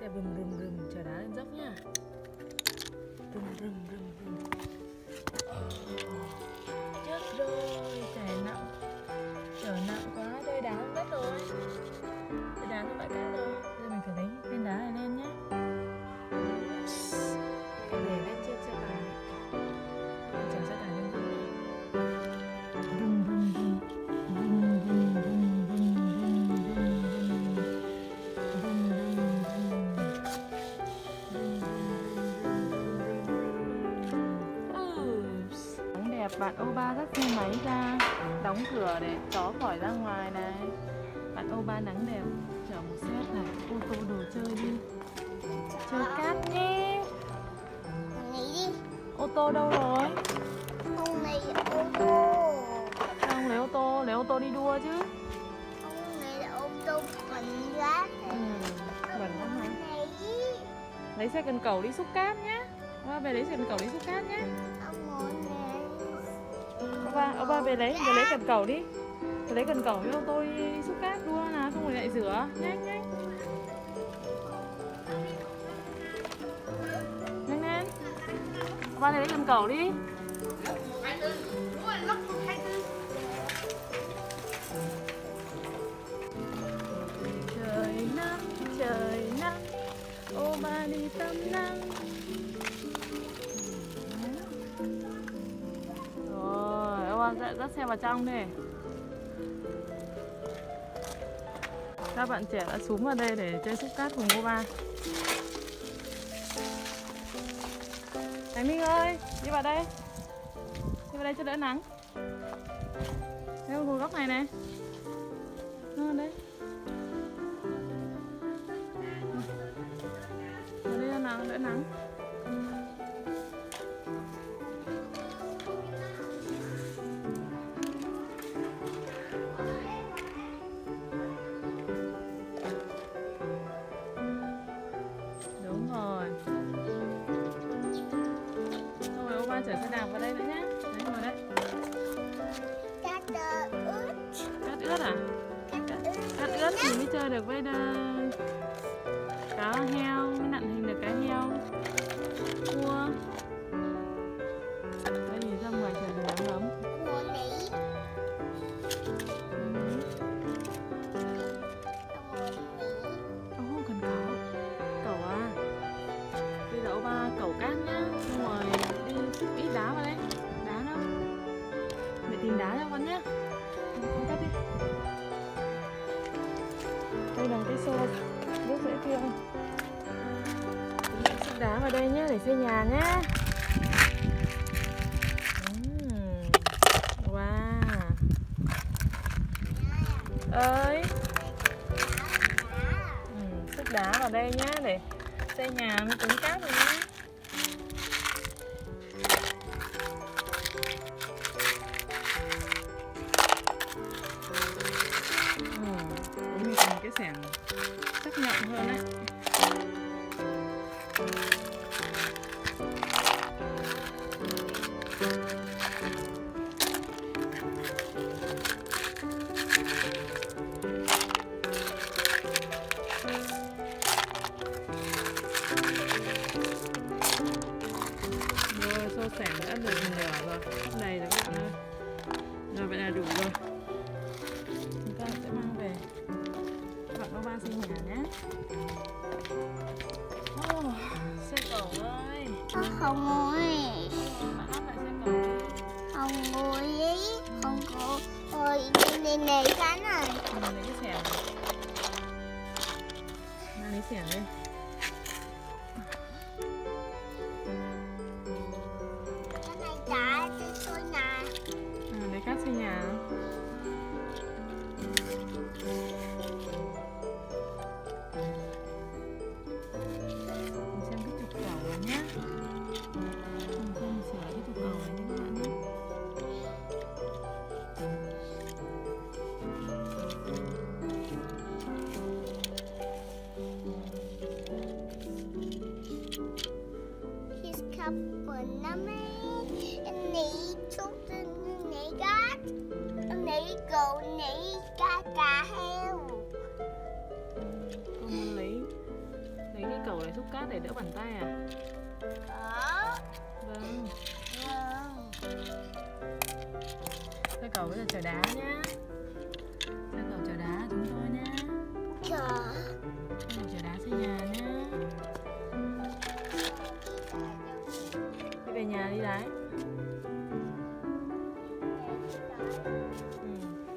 xe rùm rùm rùm, chở đá lên dốc nhá. Rùm rùm rùm rùm. Chết rồi, chở nặng quá, rơi đá lên đất rồi. Rơi đá lên bãi cát rồi. Bây giờ mình phải lấy viên đá này lên nhá. Để lên trên xe tải. Chở xe tải lên dốc nhá. Rùm rùm rùm. Rùm rùm rùm rùm rùm rùm. Đẹp, bạn ô ba dắt xe máy ra, đóng cửa để chó khỏi ra ngoài này. Bạn ô ba nắng đẹp, chở một set này, ô tô đồ chơi đi. Chơi cát nhé. Nghỉ đi. Ô tô đâu rồi? Không lấy ô tô. Sao không lấy ô tô đi đua chứ. Không lấy ô tô bẩn rác. Bẩn lắm hả? Lấy. Lấy xe cần cẩu đi xúc cát nhé. Ô ba về lấy xe cần cẩu đi xúc cát nhé. Không muốn lấy. Ô ba về lấy cần cẩu đi. Về lấy cần cẩu với ô tô đi xúc cát đua nào, không phải lại rửa. Nhanh nhanh. Nhanh lên. Ô ba lấy cần cẩu đi. Trời nắng, ô ba đi tắm nắng. Rồi, ô ba dắt xe vào trong đi. Các bạn trẻ đã xuống vào đây để chơi xúc cát cùng cô ba. Thành Minh ơi, đi vào đây. Đi vào đây cho đỡ nắng. Đây ngồi góc này này. Đấy. Vào đây cho nào đỡ nắng. Đúng rồi. Xong rồi ô ba chở xe đạp vào đây nữa nhé. Đấy, ngồi đấy. Cát ướt. Cát ướt à? Cát ướt thì mới chơi được với cá heo, mới nặn hình được cá heo, cua. Đây nhìn ra ngoài trời thì nắng lắm. Muốn lấy. Không cần cẩu à? Bây giờ ô ba cẩu cát nhá, xong rồi đi xúc ít đá vào đây. Đá đâu? Mẹ tìm đá cho con nhá. Con cắt đi. Đây là cái xô nước dễ tiêu. Xúc đá vào đây nhá để xây nhà nhá. Wow. Ơi. Xúc đá vào đây nhá để xây nhà mới cứng cáp rồi nhá. Mình cần cái xẻng sắc nhọn hơn đấy. Rồi, xô xẻng đã được nửa rồi. Lúc này là các bạn ơi. Rồi vậy là đủ rồi. Chúng ta sẽ mang về bạn ô ba xây nhà nhé. Xe cẩu ơi. Không ngồi. Bạn lắp lại xe cẩu đi. Không ngồi đi. Không có. Ôi, bên này cái này. Mình lấy cái xẻng. Mang lấy xẻng đi. Cái này trái tôi nhà. Lấy cát xây nhà. Mình xem cái trục cẩu này nhé. Mình xem sửa cái trục cẩu này như các bạn nhé. His cup của năm ấy. Em lấy chút em lấy gát. Em lấy gấu, em lấy cá heo. Con muốn lấy cái cát để đỡ bàn tay à? Có. Vâng. Vâng. Thôi cậu bây giờ chở đá nhá. Thôi cậu chở đá chúng tôi nhá. Có. Cậu chở đá xây nhà nhá. Đi về nhà đi đấy.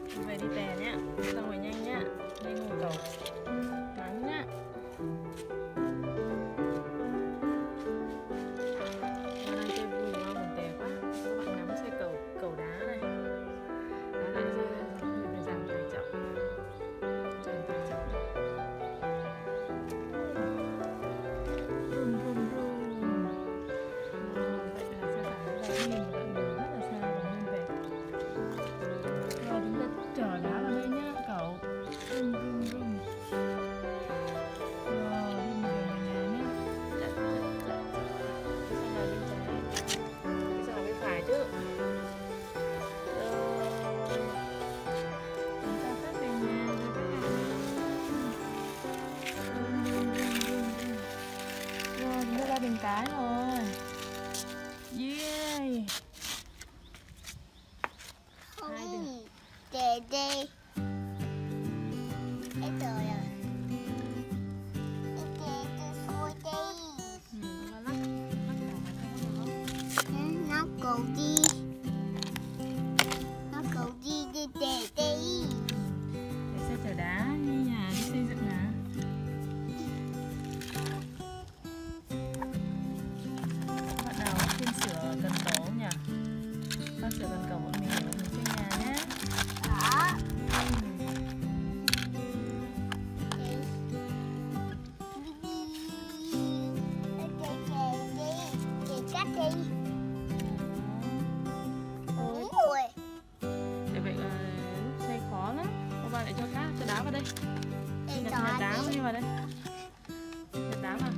Đi về đi tè nhá. Ra ngoài nhanh nhá. Nhanh ngủ cậu. Nắng nhá. Nó đang chơi vui quá, buồn tè quá. Các bạn ngắm xe cầu đá này. Đá lại ra mình giảm tải trọng. Giảm tải trọng. Run run run. Vậy là xe tải đã đi một đoạn đường rất là xa và nguyên vẹn. Rồi chúng ta chở đá vào đây nhá cậu. Run run run. Rồi đi về nhà nhá. Cái xe nào bên trái? Cái xe nào bên phải chứ? Rồi chúng ta sắp về nhà rồi các bạn. Run run run run run. Rồi chúng ta ra đường cái rồi. Yeah. Không. Để đi. Cái trời à. Cái tôi đi. Nó lắc đầu mà không được không? Nó cầu đi. Nó cầu đi đi để đi. Để xe chở đá như nhà đi xây dựng à? Các bạn nào chuyên sửa cần cầu không nhỉ? Con sửa cần cầu bọn mình để bọn mình xây nhà nhé. Đó. Để vậy là lúc xây khó lắm. Cô ba lại cho đá vào đây. Nhặt đá vào đây. Nhặt đá vào.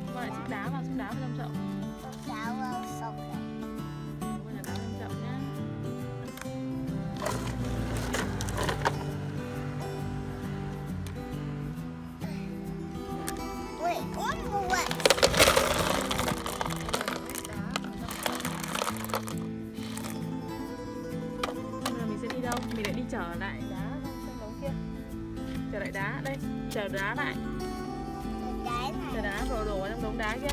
Cô ba lại xúc đá vào trong chậu. Cô ba nhặt đá vào trong chậu nhá. Bây giờ mình sẽ đi đâu? Mình lại đi chở lại đá trong đống kia. Chở lại đá đây, chở đá lại. Chở đá đổ vào trong đống đá kia.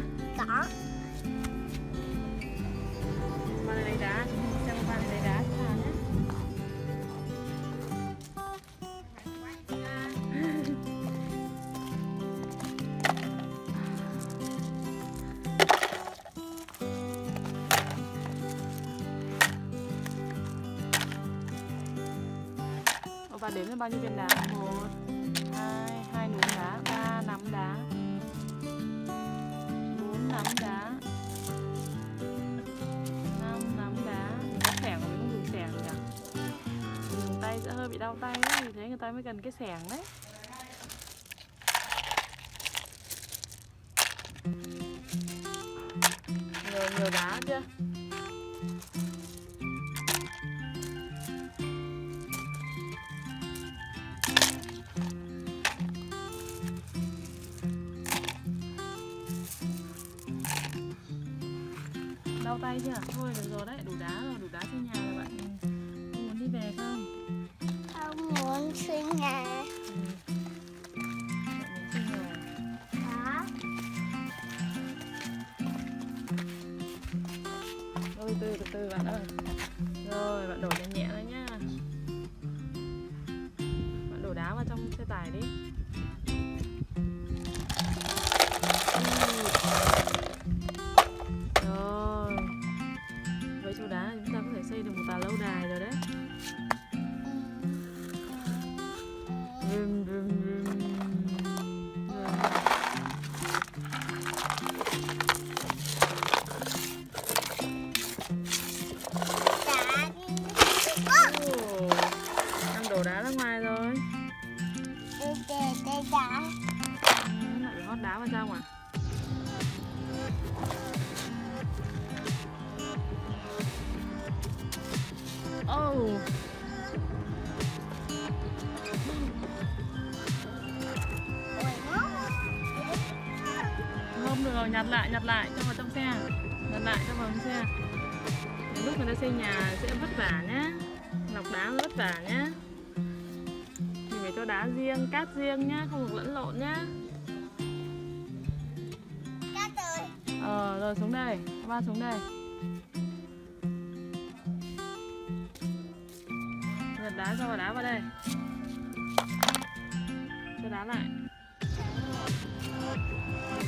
Ba này lấy đá, xem ba này lấy đá thế nào nhé. Và đếm là bao nhiêu viên đá? 1, 2, 2 núm đá, 3 nắm đá, 4 nắm đá, 5 nắm đá. Mình có xẻng mà mình không dùng xẻng nhỉ? Mình dùng tay sẽ hơi bị đau tay ấy, vì thế người ta mới cần cái xẻng đấy. Nhiều đá chưa? Đau tay chưa? Thôi được rồi đấy, đủ đá rồi, đủ đá xây nhà rồi bạn. Không muốn đi về không? Không muốn xây nhà. Bạn muốn xây nhà. Đó. Ôi từ từ bạn ơi. Rồi bạn đổ nhẹ nhẹ thôi nhá. Bạn đổ đá vào trong xe tải đi. Rồi. Với chỗ đá chúng ta có thể xây được một tòa lâu đài rồi đấy. Vum, vum, vum. Đang đổ đá ra ngoài rồi. Lại phải hót đá vào trong à? Oh. nhặt lại cho vào trong xe, nhặt lại cho vào trong xe. Đến lúc người ta xây nhà sẽ vất vả nhá, lọc đá vất vả nhá. Mình phải cho đá riêng, cát riêng nhá, không được lẫn lộn nhá. Cát rồi. Rồi xuống đây, ba xuống đây. Nhặt đá cho vào đá vào đây. Cho đá lại.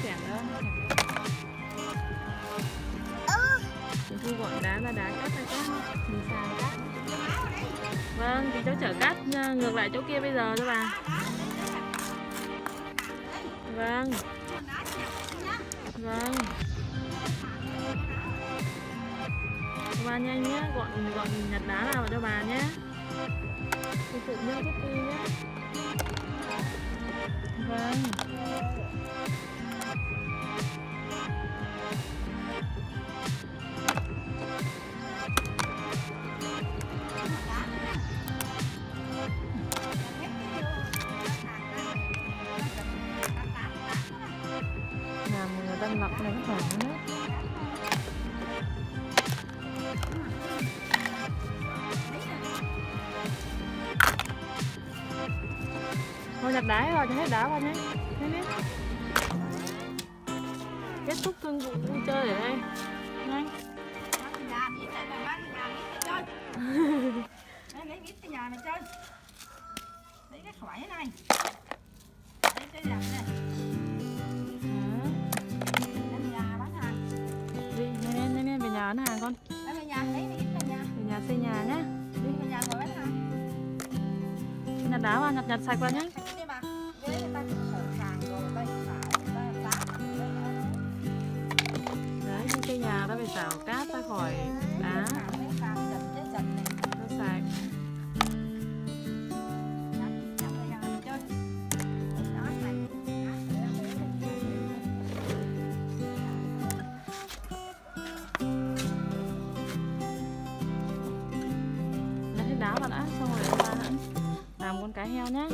Chẻn nữa. Mình thu gọn đá ra đá cát ra cát. Mình xào cát. Vâng, thì cháu chở cát ngược lại chỗ kia bây giờ cho bà. Vâng. Vâng. Bà nhanh nhé, gọn nhặt đá nào cho bà nhé. Thì tự nhau chút đi nhé. Vâng. Làm người ta lọc lấy khoảng nữa. Thôi nhặt đá rồi, cho hết đá vào nhé. Kết thúc thương vụ vui chơi ở đây. Nhanh. Lấy biết cái nhà này chơi. Lấy cái khỏi này. Lấy cái này. Lên nhà bán hàng. Đi, nhanh về nhà bán hàng con. Về nhà lấy ít về nhà. Về nhà xây nhà nhé. Đi về nhà ngồi bán hàng. Nhặt đá vào, nhặt sạch vào nhé. Sạch đi bà. Với người ta sờ sàng rồi đây Đấy, khi xây nhà ta phải xào cát ra khỏi đá. Cho sạch. Nhặt hết đá vào đã, xong rồi để ta làm con cá heo nhé.